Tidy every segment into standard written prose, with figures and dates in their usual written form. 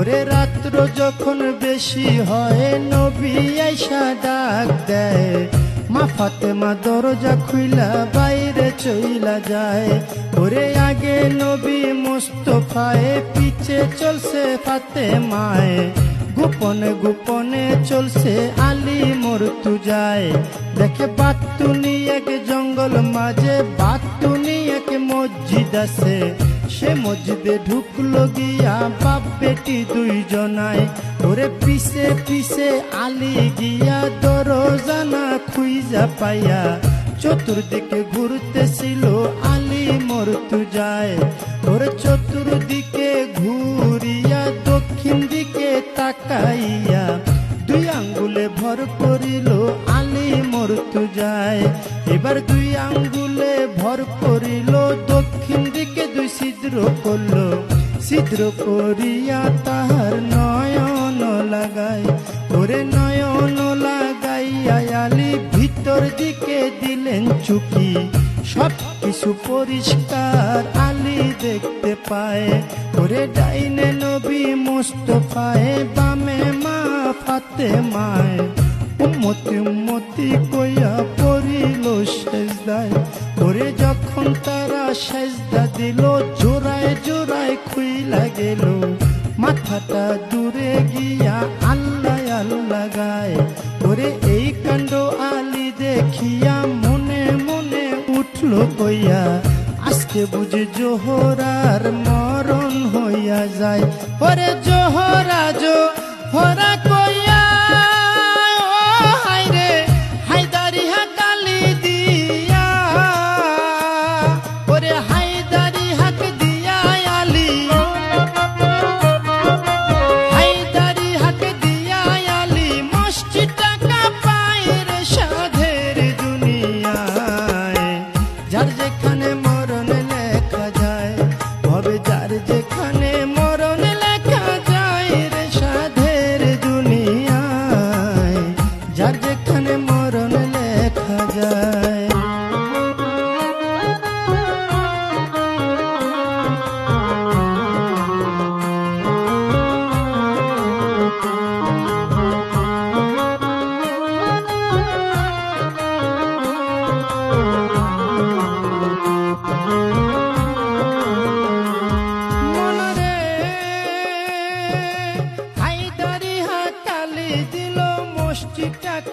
ওরে রাত্র যখন বেশি হয় নবী আইসা ডাক দেয়, মা ফাতেমা দরজা খুইলা বাইরে চইলা যায়। ওরে আগে নবী মুস্তফায়, পিছে চলছে ফাতেমায়, গোপনে গোপনে চলছে আলী মর্তুজায়। দেখে বাতুনি এক জঙ্গল মাঝে, বাতুনি এক মসজিদ আছে, সে মসজিদে ঢুকলো গিয়া বাপ বেটি দুইজনায়। ওরে পিছে পিছে আলী গিয়া দরজানা খুইজা পাইয়া, চতুর্দিকে ঘুরতেছিল আলী মর্তুজায়। ওরে চতুর্দিকে ঘুরিয়া দক্ষিণ দিকে তাকাইয়া, দুই আঙ্গুলে ভর করিল আলী মর্তুজায়। এবার দুই আঙ্গুলে ভর করিল, দক্ষিণ দিকে দুই ছিদ্র করল, ছিদ্র করিয়া তাহার নয়ন লাগায়। ওরে নয়ন লাগাইয়া আলী ভিতর দিকে দিলেন চুকি, সব কিছু পরিষ্কার আলী দেখতে পায়। ওরে ডাইনে নবী মুস্তফায়, বামে মা ফাতেমায়, উম্মতি উম্মতি কইয়া পড়িল সেজদায়। ওরে যখন তারা সেজদা দিল, জোড়ায় জোড়ায় খুইলা গেল, মাথাটা দূরে গিয়া আল্লাহ আল্লাহ গায়। ওরে এই কাণ্ড আলী দেখিয়া মনে মনে উঠল কইয়া, আজকে বুঝি জোহরার মরণ হইয়া যায়। ওরে জোহরা জোহরা কইয়া যার যেখানে মরণ লেখা যায়, হবে যার যেখানে মরণ লেখা যায় রে সাধের দুনিয়ায়, যার যেখানে মরণ লেখা যায়।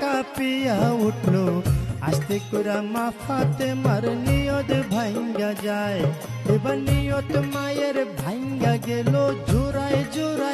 কাঁপিয়া উঠলো আস্তে করে মা ফাতেমার নিয়ত ভাঙ্গা যায়। এবার নিয়ত মায়ের ভাঙ্গা গেল, জোড়ায় জোড়ায়